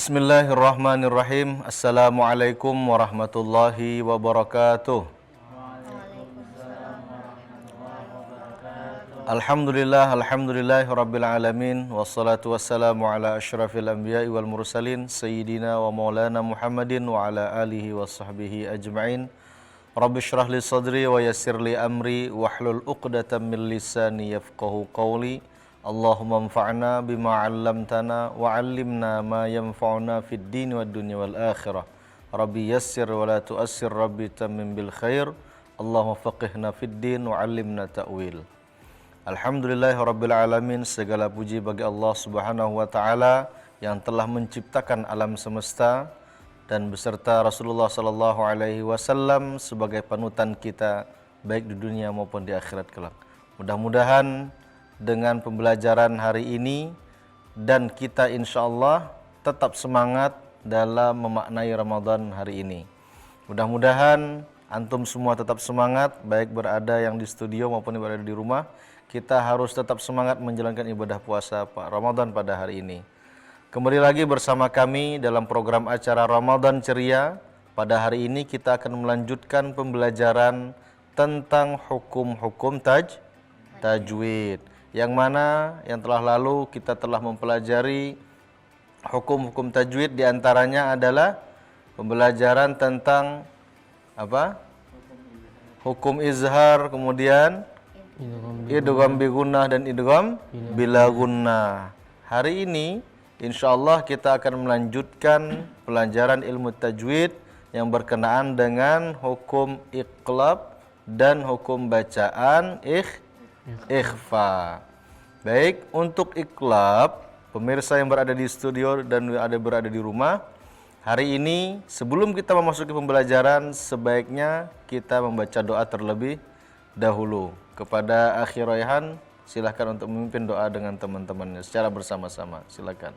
Bismillahirrahmanirrahim. Assalamualaikum warahmatullahi wabarakatuh. Alhamdulillahirabbil alamin wassalatu wassalamu ala asyrafil anbiya'i wal mursalin sayyidina wa maulana Muhammadin wa ala alihi washabbihi ajma'in. Rabbi shrah li sadri wa yassir li amri wahlul 'uqdatam min lisani yafqahu qawli. Allahumma anfa'na bima 'allamtana wa 'allimna ma yanfa'una fid din wad dunya wal akhirah. Rabbi yassir wa la tu'assir, Rabbi tammim bil khair. Allahumma faqihna fid din wa 'allimna ta'wil. Alhamdulillahirabbil alamin, segala puji bagi Allah Subhanahu wa taala yang telah menciptakan alam semesta dan beserta Rasulullah sallallahu alaihi wasallam sebagai panutan kita baik di dunia maupun di akhirat kelak. Mudah-mudahan dengan pembelajaran hari ini dan kita insyaallah tetap semangat dalam memaknai Ramadan hari ini. Mudah-mudahan antum semua tetap semangat, baik berada yang di studio maupun yang berada di rumah. Kita harus tetap semangat menjalankan ibadah puasa Ramadan pada hari ini. Kembali lagi bersama kami dalam program acara Ramadan Ceria. Pada hari ini kita akan melanjutkan pembelajaran tentang hukum-hukum tajwid. Yang mana yang telah lalu kita telah mempelajari hukum-hukum tajwid, diantaranya adalah pembelajaran tentang apa? Hukum izhar, kemudian idgham bi gunnah dan idgham bila gunnah. Hari ini insyaallah kita akan melanjutkan pelajaran ilmu tajwid yang berkenaan dengan hukum iqlab dan hukum bacaan ikhfa. Baik, untuk iqlab, pemirsa yang berada di studio dan ada berada di rumah, hari ini sebelum kita memasuki pembelajaran sebaiknya kita membaca doa terlebih dahulu. Kepada Akhi Raihan, silakan untuk memimpin doa dengan teman-temannya secara bersama-sama. Silakan.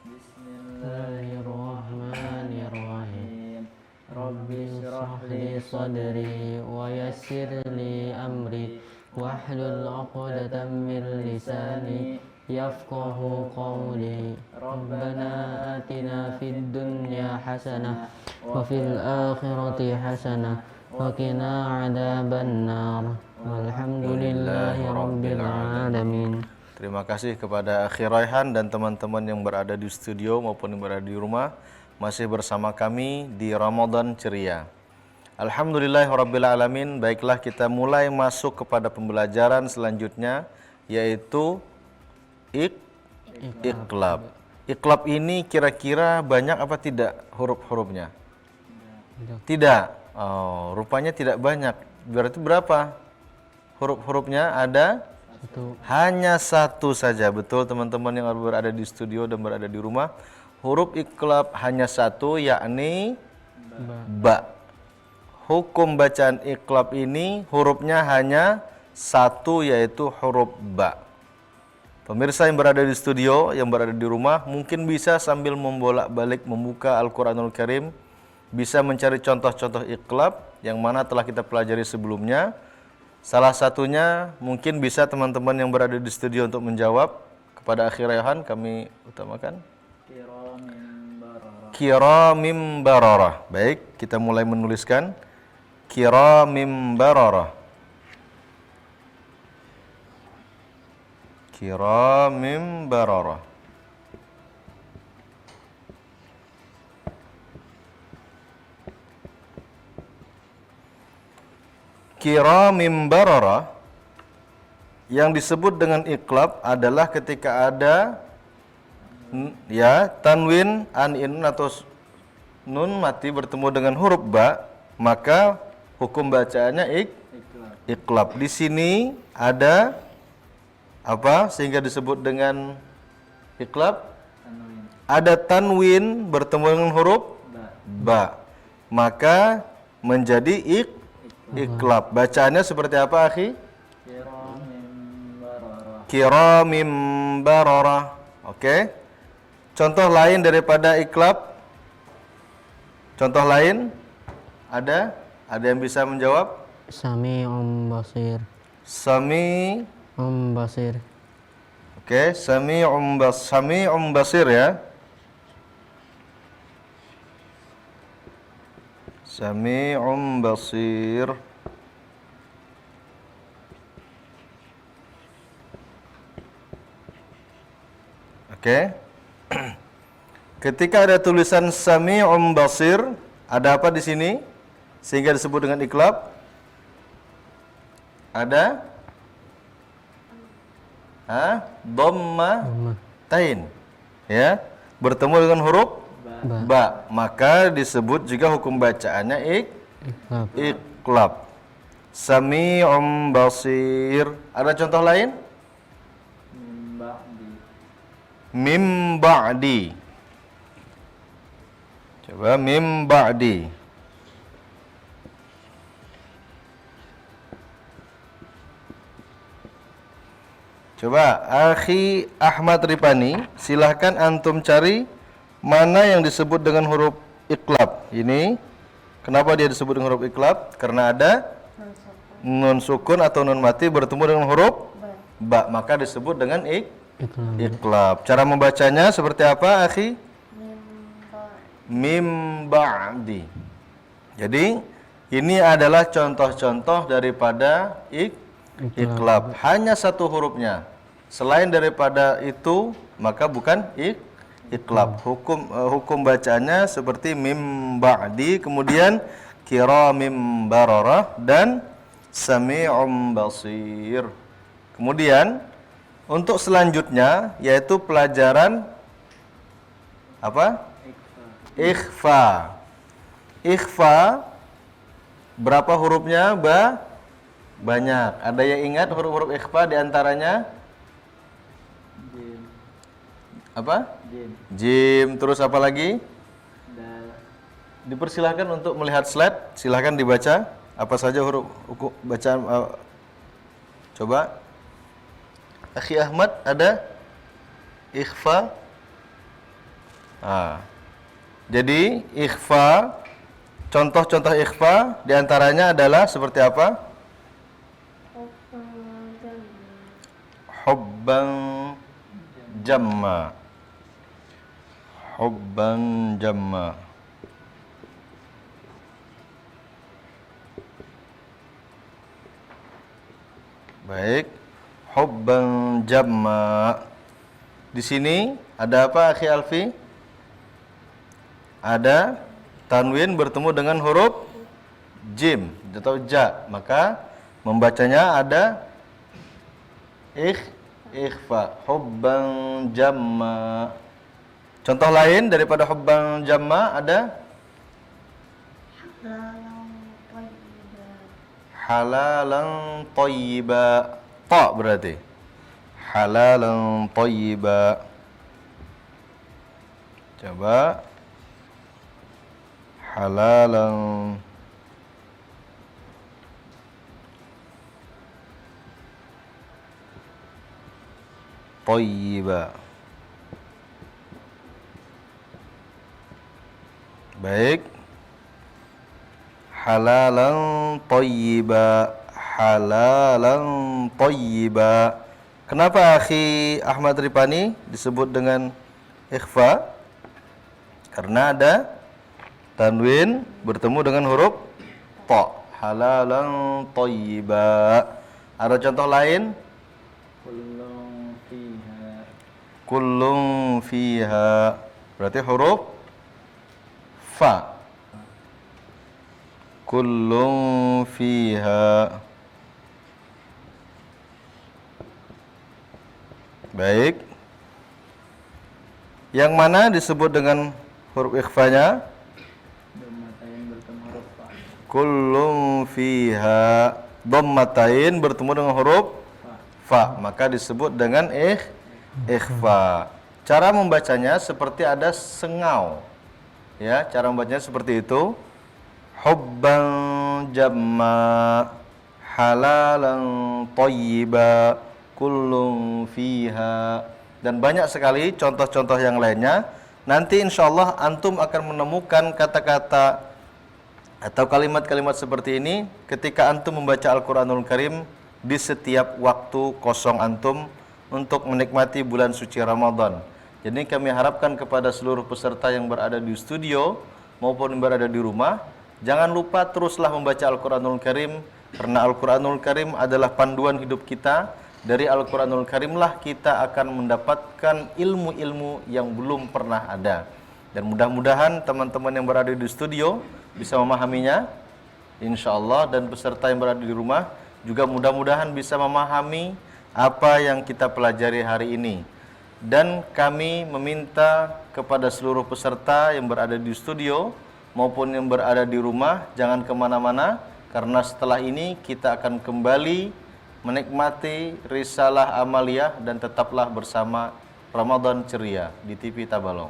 Bismillahirrahmanirrahim. Rabbi shrah li sadri wa yassir li amri wahlul 'uqdatam min lisani yafqahu qawli. Rabbana atina fid dunya hasanah wa fil akhirati hasanah wa qina 'adzaban nar. Walhamdulillahirabbil alamin. Terima kasih kepada Akhi Raihan dan teman-teman yang berada di studio maupun yang berada di rumah, masih bersama kami di Ramadan Ceria. Alhamdulillahirabbil alamin. Baiklah, kita mulai masuk kepada pembelajaran selanjutnya, yaitu iqlab. Iqlab ini kira-kira banyak apa tidak huruf-hurufnya? Tidak. Oh, rupanya tidak banyak. Berarti berapa? Huruf-hurufnya ada hanya satu saja. Betul teman-teman yang berada di studio dan berada di rumah. Huruf iqlab hanya satu, yakni ba. Hukum bacaan iqlab ini hurufnya hanya satu, yaitu huruf ba. Pemirsa yang berada di studio, yang berada di rumah, mungkin bisa sambil membolak-balik membuka Al-Quranul Karim, bisa mencari contoh-contoh iqlab yang mana telah kita pelajari sebelumnya. Salah satunya mungkin bisa teman-teman yang berada di studio untuk menjawab. Kepada Akhi Raihan kami utamakan kiramim bararah. Baik, kita mulai menuliskan kiramim bararah. Kiramim bararah. Kiramim bararah yang disebut dengan iqlab adalah ketika ada tanwin an-in atau nun mati bertemu dengan huruf ba, maka hukum bacaannya iqlab. Di sini ada apa sehingga disebut dengan iqlab? Ada tanwin bertemu dengan huruf ba, maka menjadi iqlab. Bacaannya seperti apa, akhi? Kiramim bararah. Oke. Contoh lain daripada iqlab? Contoh lain? Ada? Ada yang bisa menjawab? Sami'un basir. Oke, sami'un basir ya. Sami'un basir. Oke. Ketika ada tulisan Sami'un basir, ada apa di sini sehingga disebut dengan iklab? Ada dhamma tain, ya, bertemu dengan huruf ba, maka disebut juga hukum bacaannya iklab. Sami'un basir. Ada contoh lain? Mim ba'di. Coba mim ba'di. Coba Akhi Ahmad Ripani, silahkan antum cari mana yang disebut dengan huruf iklab. Ini kenapa dia disebut dengan huruf iklab? Karena ada nun sukun atau nun mati bertemu dengan huruf ba, maka disebut dengan iklab. Cara membacanya seperti apa, Akhi? Mim ba'di. Jadi ini adalah contoh-contoh daripada iklab, hanya satu hurufnya. Selain daripada itu maka bukan iklab. Hukum bacaannya seperti mim ba'di, kemudian kiramim bararah dan sami'un basir. Kemudian untuk selanjutnya yaitu pelajaran apa? Ikhfa. Ikhfa berapa hurufnya? Banyak. Ada yang ingat huruf-huruf ikhfa diantaranya? Apa? Jim. Terus apa lagi? Dipersilahkan untuk melihat slide. Silahkan dibaca. Apa saja huruf bacaan? Coba. Akhi Ahmad ada ikhfa. Jadi ikhfa, contoh-contoh ikhfa diantaranya adalah seperti apa? Hubban jamma. Hubban jamma. Baik. Hubban jamma. Di sini ada apa, Akhi Alfi? Ada tanwin bertemu dengan huruf jim atau ja, maka membacanya ada ikhfa. Hubban jamma. Contoh lain daripada hubban jamma ada halalan thayyiba. Ta berarti halalan thayyiba. Coba halalan thayyiba. Baik. Halalan thayyiba. Halalan thayyiba. Kenapa Akhi Ahmad Ripani disebut dengan ikhfa? Karena ada tanwin bertemu dengan huruf ta. Halalan thayyiba. Ada contoh lain? Kullun fiha. Kullun fiha. Berarti huruf fa. Kullun fiha. Baik. Yang mana disebut dengan huruf ikhfanya? Dhammatain bertemu huruf fa. Kullun fiha. Dhammatain bertemu dengan huruf fa, maka disebut dengan ikhfa. Cara membacanya seperti ada sengau. Ya, cara membacanya seperti itu. Hubban jamma. Halalan thayyiba. Kullun fiha. Dan banyak sekali contoh-contoh yang lainnya. Nanti insya Allah antum akan menemukan kata-kata atau kalimat-kalimat seperti ini ketika antum membaca Al-Quranul Karim di setiap waktu kosong antum untuk menikmati bulan suci Ramadan. Jadi kami harapkan kepada seluruh peserta yang berada di studio maupun yang berada di rumah, Jangan lupa teruslah membaca Al-Quranul Karim, karena Al-Quranul Karim adalah panduan hidup kita. Dari Al-Quranul Karim lah kita akan mendapatkan ilmu-ilmu yang belum pernah ada. Dan mudah-mudahan teman-teman yang berada di studio bisa memahaminya, insya Allah, dan peserta yang berada di rumah juga mudah-mudahan bisa memahami apa yang kita pelajari hari ini. Dan kami meminta kepada seluruh peserta yang berada di studio maupun yang berada di rumah, jangan kemana-mana, karena setelah ini kita akan kembali menikmati Risalah Amaliyah, dan tetaplah bersama Ramadan Ceria di TV Tabalong.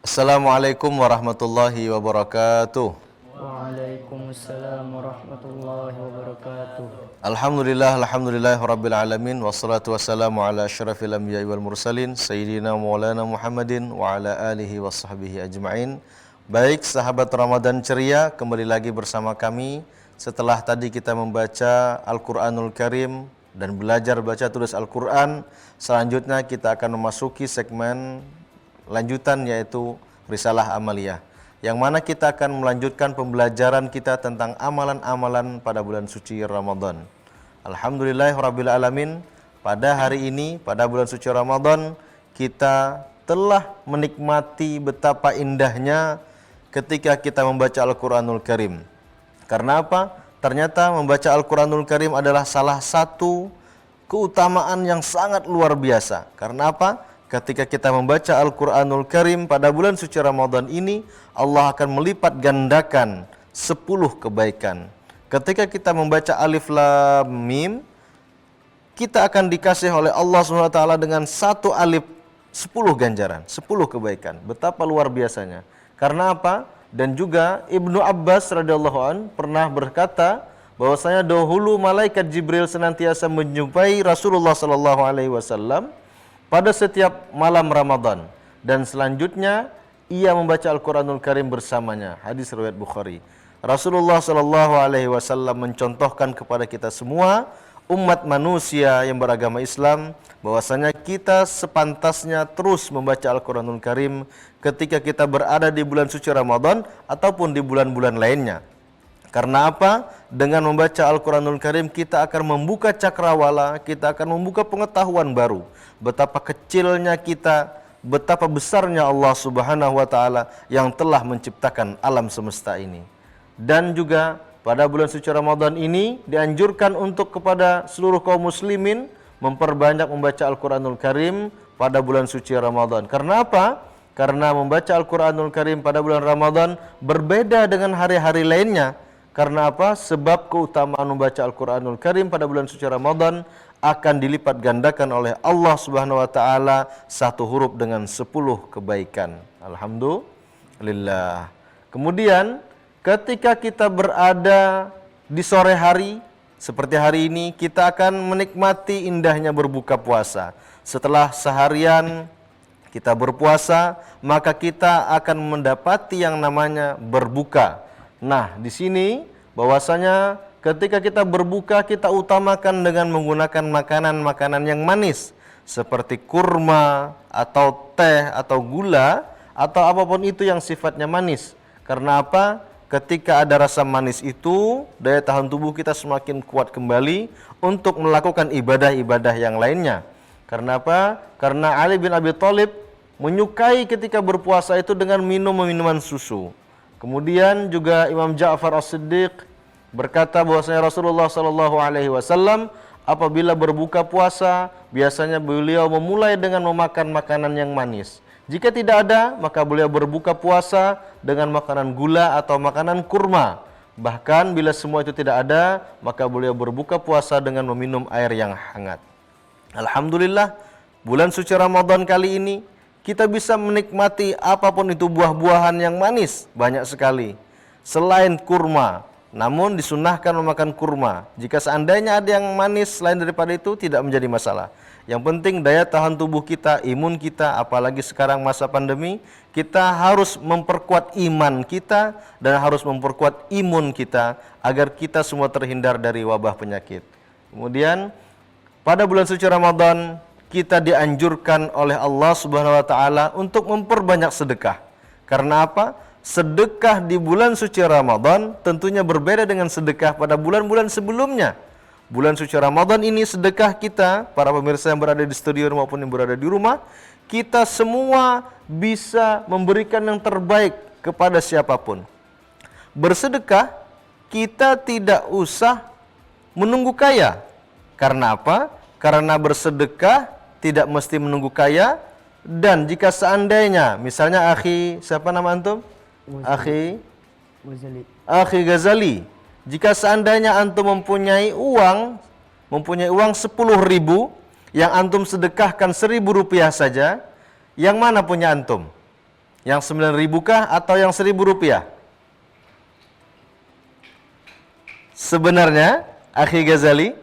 Assalamualaikum warahmatullahi wabarakatuh. Waalaikumsalam warahmatullahi wabarakatuh. Alhamdulillah rabbil alamin, wassalatu wassalamu ala asyrafil anbiya'i wal mursalin sayyidina maulana Muhammadin wa ala alihi washabbihi ajma'in. Baik sahabat Ramadan Ceria, kembali lagi bersama kami setelah tadi kita membaca Al-Qur'anul Karim dan belajar baca tulis Al-Qur'an. Selanjutnya kita akan memasuki segmen lanjutan, yaitu Risalah Amaliyah, yang mana kita akan melanjutkan pembelajaran kita tentang amalan-amalan pada bulan suci Ramadan. Alhamdulillahirabbil alamin, pada hari ini, pada bulan suci Ramadan, kita telah menikmati betapa indahnya ketika kita membaca Al-Qur'anul Karim. Karena apa? Ternyata membaca Al-Qur'anul Karim adalah salah satu keutamaan yang sangat luar biasa. Karena apa? Ketika kita membaca Al-Quranul Karim pada bulan suci Ramadan ini, Allah akan melipat gandakan 10 kebaikan. Ketika kita membaca Alif Lam Mim, kita akan dikasih oleh Allah SWT dengan satu alif 10 ganjaran, 10 kebaikan. Betapa luar biasanya. Karena apa? Dan juga Ibnu Abbas radhiyallahu an pernah berkata bahwasanya dahulu malaikat Jibril senantiasa menjumpai Rasulullah SAW pada setiap malam Ramadan, dan selanjutnya ia membaca Al-Quranul Karim bersamanya. Hadis riwayat Bukhari. Rasulullah SAW mencontohkan kepada kita semua umat manusia yang beragama Islam bahwasanya kita sepantasnya terus membaca Al-Quranul Karim ketika kita berada di bulan suci Ramadan ataupun di bulan-bulan lainnya. Karena apa? Dengan membaca Al-Quranul Karim kita akan membuka cakrawala, kita akan membuka pengetahuan baru. Betapa kecilnya kita, betapa besarnya Allah Subhanahu wa Ta'ala yang telah menciptakan alam semesta ini. Dan juga pada bulan suci Ramadan ini dianjurkan untuk kepada seluruh kaum muslimin memperbanyak membaca Al-Quranul Karim pada bulan suci Ramadan. Karena apa? Karena membaca Al-Quranul Karim pada bulan Ramadan berbeda dengan hari-hari lainnya. Karena apa? Sebab keutamaan membaca Al-Quranul Karim pada bulan suci Ramadan akan dilipat gandakan oleh Allah Subhanahu wa Ta'ala satu huruf dengan 10 kebaikan. Alhamdulillah. Kemudian ketika kita berada di sore hari seperti hari ini, kita akan menikmati indahnya berbuka puasa. Setelah seharian kita berpuasa, maka kita akan mendapati yang namanya berbuka. Nah, di sini bahwasanya ketika kita berbuka, kita utamakan dengan menggunakan makanan-makanan yang manis seperti kurma atau teh atau gula atau apapun itu yang sifatnya manis. Karena apa? Ketika ada rasa manis itu, daya tahan tubuh kita semakin kuat kembali untuk melakukan ibadah-ibadah yang lainnya. Karena apa? Karena Ali bin Abi Thalib menyukai ketika berpuasa itu dengan minum minuman susu. Kemudian juga Imam Ja'far As-Siddiq berkata bahwasanya Rasulullah SAW apabila berbuka puasa biasanya beliau memulai dengan memakan makanan yang manis. Jika tidak ada, maka beliau berbuka puasa dengan makanan gula atau makanan kurma. Bahkan bila semua itu tidak ada, maka beliau berbuka puasa dengan meminum air yang hangat. Alhamdulillah, bulan suci Ramadan kali ini kita bisa menikmati apapun itu buah-buahan yang manis, banyak sekali. Selain kurma, namun disunnahkan memakan kurma. Jika seandainya ada yang manis selain daripada itu tidak menjadi masalah. Yang penting daya tahan tubuh kita, imun kita, apalagi sekarang masa pandemi, kita harus memperkuat iman kita dan harus memperkuat imun kita agar kita semua terhindar dari wabah penyakit. Kemudian pada bulan suci Ramadan kita dianjurkan oleh Allah Subhanahu wa taala untuk memperbanyak sedekah. Karena apa? Sedekah di bulan suci Ramadan tentunya berbeda dengan sedekah pada bulan-bulan sebelumnya. Bulan suci Ramadan ini sedekah kita, para pemirsa yang berada di studio maupun yang berada di rumah, kita semua bisa memberikan yang terbaik kepada siapapun. Bersedekah, kita tidak usah menunggu kaya. Karena apa? Karena bersedekah tidak mesti menunggu kaya. Dan jika seandainya, misalnya akhi, siapa nama antum? Akhi Ghazali. Jika seandainya antum mempunyai uang 10.000 yang antum sedekahkan 1.000 rupiah saja, yang mana punya antum? Yang 9.000 kah atau yang 1.000 rupiah? Sebenarnya, akhi Ghazali,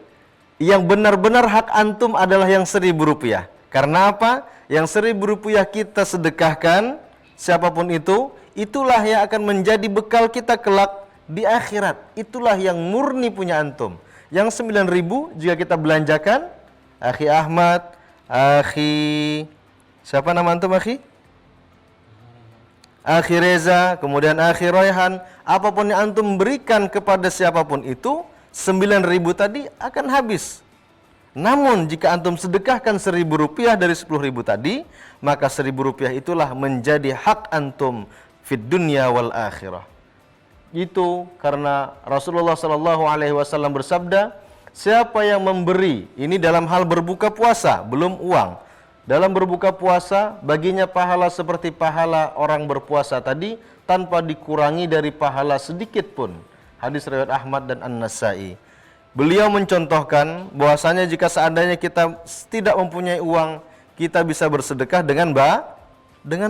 yang benar-benar hak antum adalah yang 1.000 rupiah. Karena apa? Yang 1.000 rupiah kita sedekahkan, siapapun itu, itulah yang akan menjadi bekal kita kelak di akhirat. Itulah yang murni punya antum. Yang 9.000 jika kita belanjakan, akhi Ahmad, akhi siapa nama antum akhi? Akhi Reza, kemudian akhi Royhan, apapun yang antum berikan kepada siapapun itu, 9.000 tadi akan habis. Namun jika antum sedekahkan 1.000 rupiah dari 10.000 tadi, maka 1.000 rupiah itulah menjadi hak antum fid dunya wal akhirah. Itu karena Rasulullah sallallahu alaihi wasallam bersabda, siapa yang memberi, ini dalam hal berbuka puasa, belum uang. Dalam berbuka puasa baginya pahala seperti pahala orang berpuasa tadi tanpa dikurangi dari pahala sedikit pun. Hadis riwayat Ahmad dan An-Nasa'i. Beliau mencontohkan bahwasanya jika seandainya kita tidak mempunyai uang, kita bisa bersedekah dengan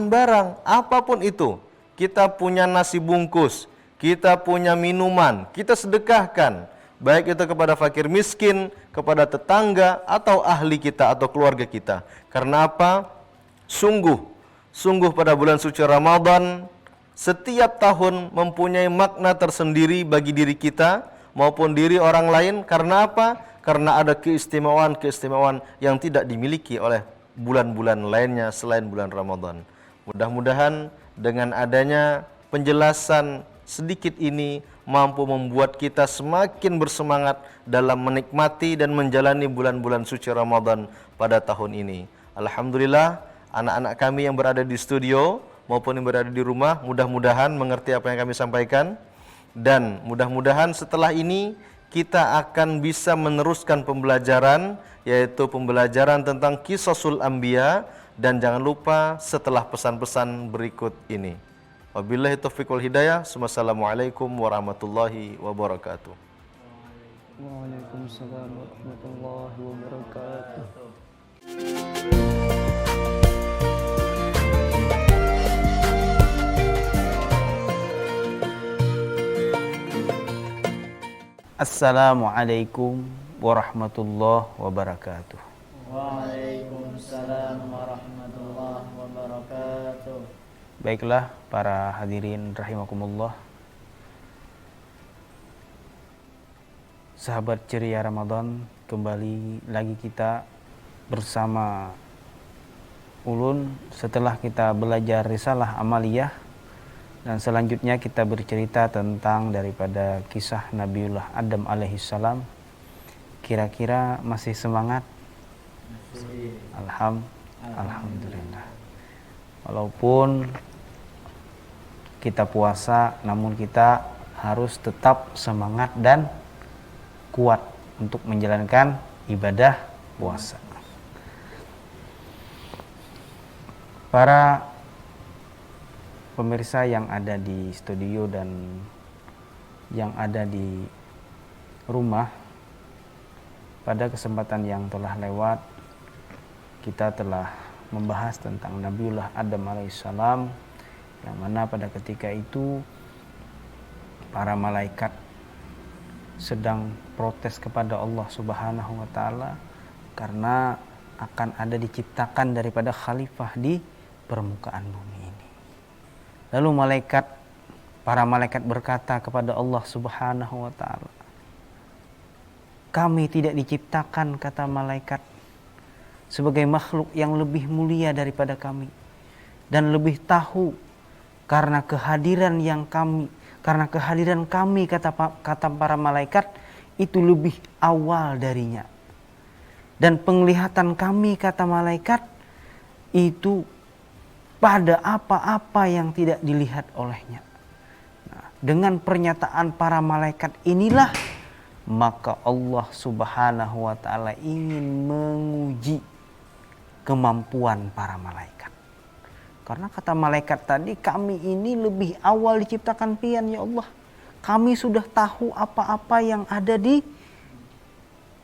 barang apapun itu. Kita punya nasi bungkus, kita punya minuman, kita sedekahkan. Baik itu kepada fakir miskin, kepada tetangga, atau ahli kita, atau keluarga kita. Karena apa? Sungguh pada bulan suci Ramadan, setiap tahun mempunyai makna tersendiri bagi diri kita, maupun diri orang lain. Karena apa? Karena ada keistimewaan-keistimewaan yang tidak dimiliki oleh bulan-bulan lainnya selain bulan Ramadan. Mudah-mudahan dengan adanya penjelasan sedikit ini mampu membuat kita semakin bersemangat dalam menikmati dan menjalani bulan-bulan suci Ramadan pada tahun ini. Alhamdulillah, anak-anak kami yang berada di studio maupun yang berada di rumah mudah-mudahan mengerti apa yang kami sampaikan, dan mudah-mudahan setelah ini kita akan bisa meneruskan pembelajaran, yaitu pembelajaran tentang Qisasul Anbiya. Dan jangan lupa setelah pesan-pesan berikut ini. Wabillahi taufiq wal hidayah. Wassalamualaikum warahmatullahi wabarakatuh. Waalaikumsalam warahmatullahi wabarakatuh. Assalamualaikum warahmatullahi wabarakatuh. Waalaikumsalam warahmatullahi wabarakatuh. Baiklah para hadirin rahimakumullah, sahabat ceria Ramadan, kembali lagi kita bersama Ulun setelah kita belajar risalah amaliyah, dan selanjutnya kita bercerita tentang daripada kisah Nabiullah Adam alaihissalam. Kira-kira masih semangat? Alhamdulillah. Walaupun kita puasa, namun kita harus tetap semangat dan kuat untuk menjalankan ibadah puasa. Para pemirsa yang ada di studio dan yang ada di rumah, pada kesempatan yang telah lewat kita telah membahas tentang Nabiullah Adam alaihissalam, yang mana pada ketika itu para malaikat sedang protes kepada Allah Subhanahu wa taala karena akan ada diciptakan daripada khalifah di permukaan bumi ini. Lalu para malaikat berkata kepada Allah Subhanahu wa taala, "Kami tidak diciptakan," kata malaikat, "sebagai makhluk yang lebih mulia daripada kami dan lebih tahu karena kehadiran kami kata para malaikat itu lebih awal darinya. Dan penglihatan kami kata malaikat itu pada apa-apa yang tidak dilihat olehnya." Nah, dengan pernyataan para malaikat inilah maka Allah Subhanahu wa taala ingin menguji kemampuan para malaikat. Karena kata malaikat tadi, kami ini lebih awal diciptakan pian ya Allah. Kami sudah tahu apa-apa yang ada di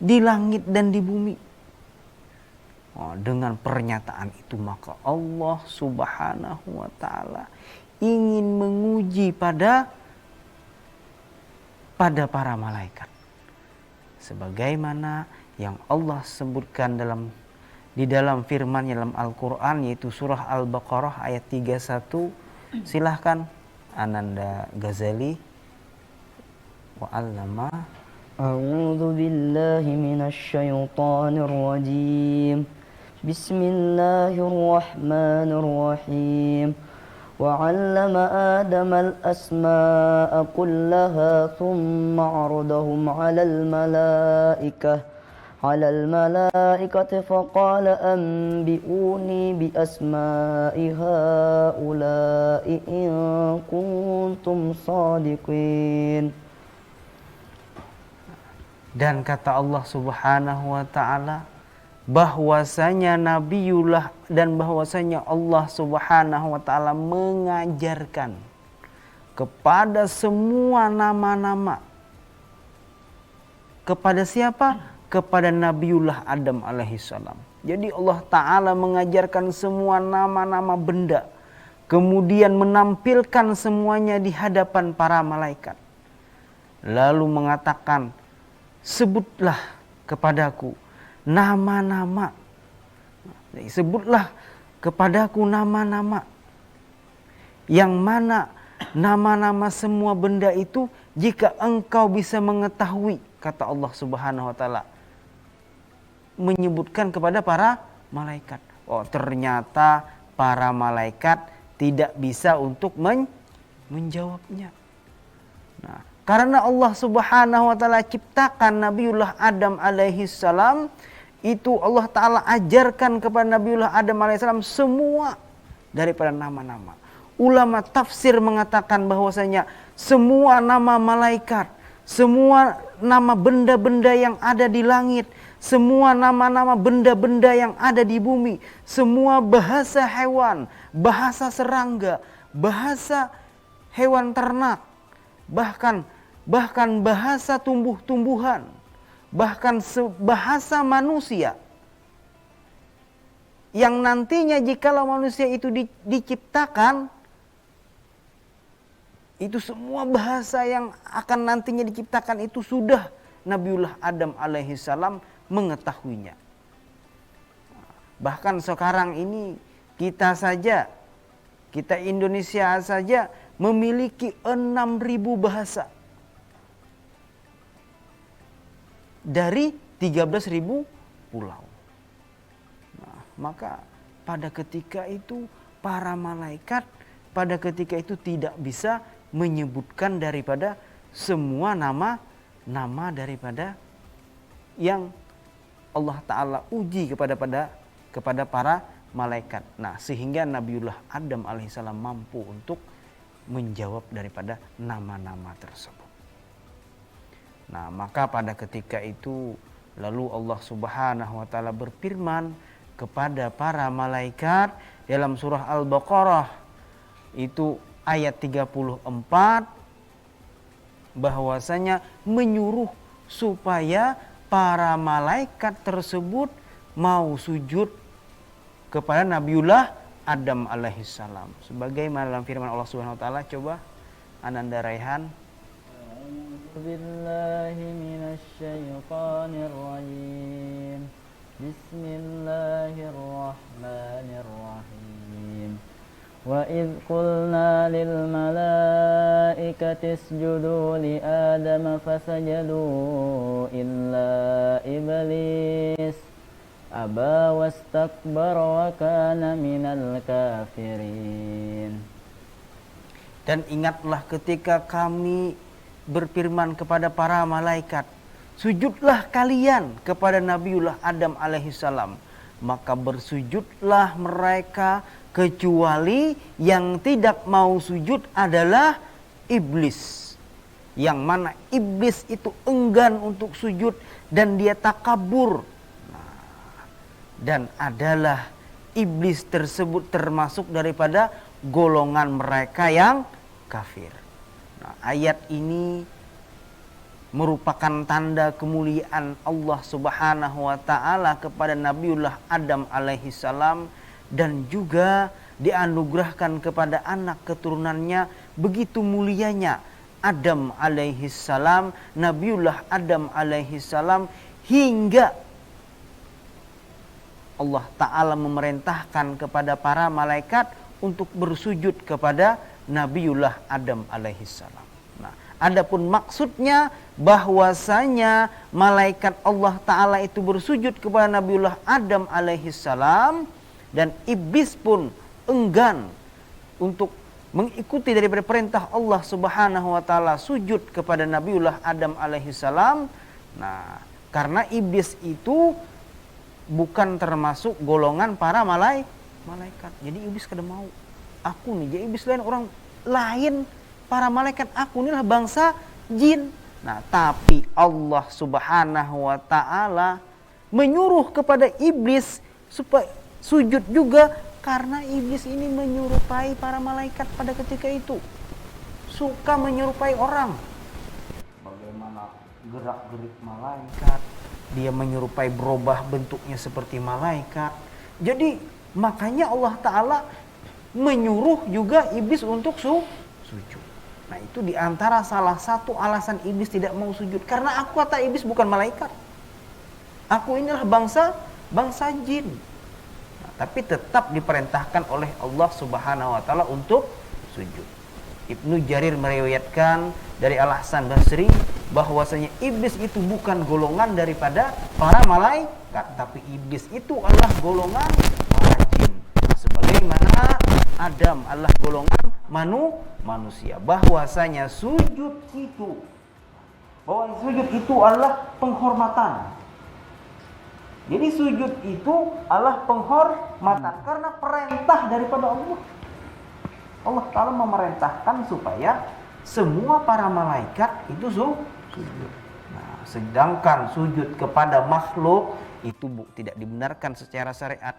langit dan di bumi. Dengan pernyataan itu maka Allah Subhanahu wa taala ingin menguji pada para malaikat. Sebagaimana yang Allah sebutkan di dalam firman-Nya dalam Al-Qur'an, yaitu surah Al-Baqarah ayat 31. Silahkan Ananda Ghazali wa 'allama. A'udzu billahi minasy syaithanir rajim. Bismillahirrahmanirrahim. Wa 'allama Adama al-asma'a kullaha thumma 'aradahum 'ala al-malaikati faqala anbi'uni bi asma'i haula'i in kuntum shadiqin. Dan kata Allah Subhanahu wa taala bahwasanya nabiullah dan bahwasanya Allah Subhanahu wa taala mengajarkan kepada semua nama-nama. Kepada siapa? Kepada Nabiullah Adam alaihissalam. Jadi Allah Ta'ala mengajarkan semua nama-nama benda. Kemudian menampilkan semuanya di hadapan para malaikat. Lalu mengatakan, sebutlah kepadaku nama-nama. Sebutlah kepadaku nama-nama. Yang mana nama-nama semua benda itu jika engkau bisa mengetahui, kata Allah Subhanahu wa taala, menyebutkan kepada para malaikat. Oh, ternyata para malaikat tidak bisa untuk menjawabnya. Nah, karena Allah Subhanahu wa taala ciptakan Nabiullah Adam alaihi salam, itu Allah taala ajarkan kepada Nabiullah Adam alaihi salam semua daripada nama-nama. Ulama tafsir mengatakan bahwasanya semua nama malaikat, semua nama benda-benda yang ada di langit, semua nama-nama benda-benda yang ada di bumi, semua bahasa hewan, bahasa serangga, bahasa hewan ternak, bahkan bahasa tumbuh-tumbuhan, bahkan bahasa manusia, yang nantinya jikalau manusia itu diciptakan, itu semua bahasa yang akan nantinya diciptakan itu sudah Nabiullah Adam alaihissalam mengetahuinya. Bahkan sekarang ini kita Indonesia saja memiliki 6.000 bahasa dari 13.000 pulau. Nah, maka pada ketika itu para malaikat pada ketika itu tidak bisa menyebutkan daripada semua nama daripada yang Allah Ta'ala uji kepada para malaikat. Nah, sehingga Nabiullah Adam alaihissalam mampu untuk menjawab daripada nama-nama tersebut. Nah, maka pada ketika itu lalu Allah Subhanahu wa taala berfirman kepada para malaikat dalam surah Al-Baqarah itu ayat 34, bahwasanya menyuruh supaya para malaikat tersebut mau sujud kepada Nabiullah Adam alaihissalam. Sebagaimana dalam firman Allah Subhanahu wa taala, coba Ananda Raihan. بالله من الشيطان الرجيم بسم الله الرحمن الرحيم وإذ قلنا للملائكة اسجدوا لآدم فسجدوا إلا إبليس أبى واستكبر وكان من الكافرين. Dan ingatlah ketika kami berfirman kepada para malaikat, sujudlah kalian kepada Nabiullah Adam alaihissalam. Maka bersujudlah mereka, kecuali yang tidak mau sujud adalah iblis. Yang mana iblis itu enggan untuk sujud dan dia takabur. Dan adalah iblis tersebut termasuk daripada golongan mereka yang kafir. Nah, ayat ini merupakan tanda kemuliaan Allah Subhanahu wa taala kepada Nabiullah Adam alaihissalam dan juga dianugerahkan kepada anak keturunannya begitu mulianya Adam alaihissalam, Nabiullah Adam alaihissalam, hingga Allah taala memerintahkan kepada para malaikat untuk bersujud kepada Nabiullah Adam alaihissalam. Nah, adapun maksudnya bahwasanya malaikat Allah taala itu bersujud kepada Nabiullah Adam alaihissalam dan iblis pun enggan untuk mengikuti daripada perintah Allah Subhanahu wa taala sujud kepada Nabiullah Adam alaihissalam. Nah, karena iblis itu bukan termasuk golongan para malaikat. Jadi iblis kada mau. Aku nih, jadi iblis lain orang lain, para malaikat, aku inilah bangsa jin. Nah, tapi Allah Subhanahu wa taala menyuruh kepada iblis supaya sujud juga karena iblis ini menyerupai para malaikat pada ketika itu. Suka menyerupai orang. Bagaimana gerak-gerik malaikat, dia menyerupai, berubah bentuknya seperti malaikat. Jadi makanya Allah taala menyuruh juga iblis untuk sujud. Nah, itu diantara salah satu alasan iblis tidak mau sujud. Karena aku, kata iblis, bukan malaikat. Aku inilah bangsa jin. Nah, tapi tetap diperintahkan oleh Allah Subhanahu wa taala untuk sujud. Ibnu Jarir meriwayatkan dari Al-Hasan Basri bahwasanya iblis itu bukan golongan daripada para malaikat, tapi iblis itu adalah golongan para jin. Nah, sebagaimana Adam adalah golongan manusia, bahwasanya sujud itu adalah penghormatan. Jadi sujud itu adalah penghormatan karena perintah daripada Allah. Allah Ta'ala memerintahkan supaya semua para malaikat itu sujud. Nah, sedangkan sujud kepada makhluk itu tidak dibenarkan secara syariat.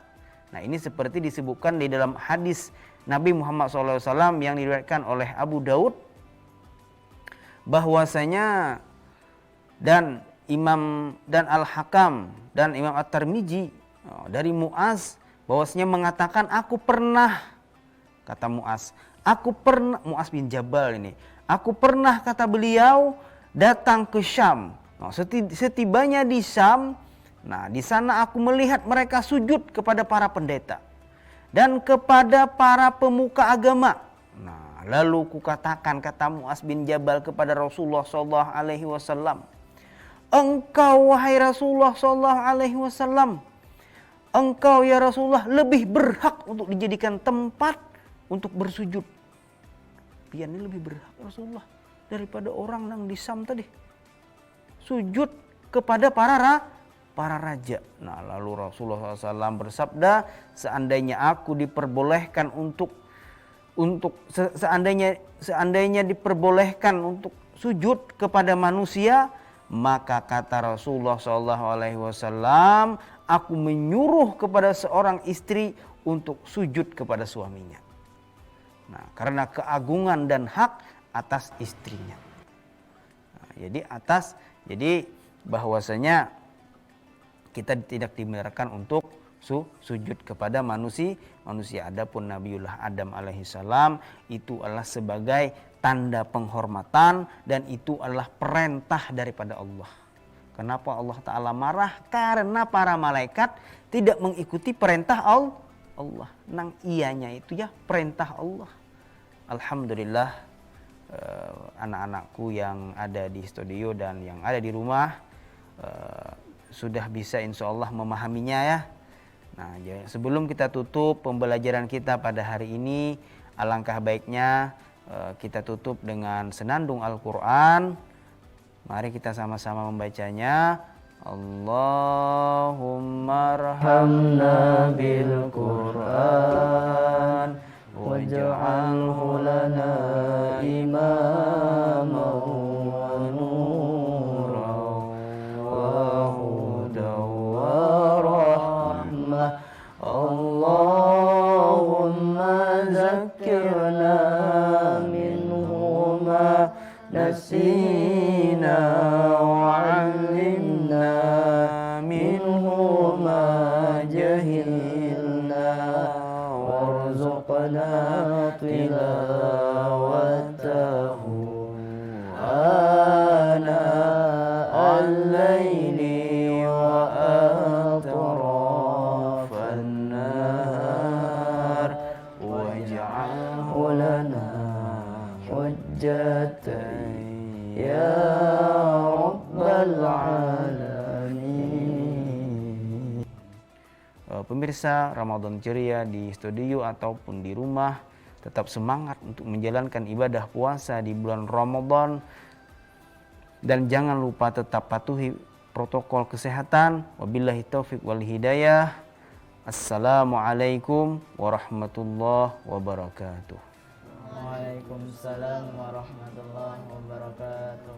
Nah, ini seperti disebutkan di dalam hadis Nabi Muhammad SAW yang diriwayatkan oleh Abu Daud, bahwasanya dan Imam dan Al-Hakam dan Imam At-Tirmidzi dari Muaz bahwasanya mengatakan, kata Muaz, Muaz bin Jabal ini, aku pernah, kata beliau, datang ke Syam. Nah, setibanya di Syam, nah di sana aku melihat mereka sujud kepada para pendeta dan kepada para pemuka agama. Nah, lalu kukatakan, kata Muaz bin Jabal, kepada Rasulullah sallallahu alaihi wasallam, engkau wahai Rasulullah sallallahu alaihi wasallam, engkau ya Rasulullah lebih berhak untuk dijadikan tempat untuk bersujud. Pian ini lebih berhak Rasulullah daripada orang yang di Syam tadi. Sujud kepada para raja. Nah, lalu Rasulullah SAW bersabda, seandainya aku diperbolehkan seandainya diperbolehkan untuk sujud kepada manusia, maka kata Rasulullah SAW, aku menyuruh kepada seorang istri untuk sujud kepada suaminya. Nah, karena keagungan dan hak atas istrinya. Nah, jadi bahwasanya kita tidak dibenarkan untuk sujud kepada manusia. Adapun Nabiullah Adam alaihissalam itu adalah sebagai tanda penghormatan dan itu adalah perintah daripada Allah. Kenapa Allah Ta'ala marah? Karena para malaikat tidak mengikuti perintah Allah. Nang ianya itu ya perintah Allah. Alhamdulillah anak-anakku yang ada di studio dan yang ada di rumah sudah bisa insya Allah memahaminya ya. Nah, sebelum kita tutup pembelajaran kita pada hari ini, alangkah baiknya kita tutup dengan senandung Al-Quran. Mari kita sama-sama membacanya. Allahumma arhamna bil Quran waj'alhu lana imaman wa nuran wa hudan wa rahmah. Allahumma zakkirna minhu ma nasina wa 'allimna minhu ma jahilna warzuqna tilawatahu ana al-laili wa atrafan nahar waj'alhu lana hujjatan ya rabbal alamin. Pemirsa Ramadan Ceria di studio ataupun di rumah, tetap semangat untuk menjalankan ibadah puasa di bulan Ramadan dan jangan lupa tetap patuhi protokol kesehatan. Wabillahi taufik wal hidayah. Assalamualaikum warahmatullahi wabarakatuh. Waalaikumsalam warahmatullahi wabarakatuh.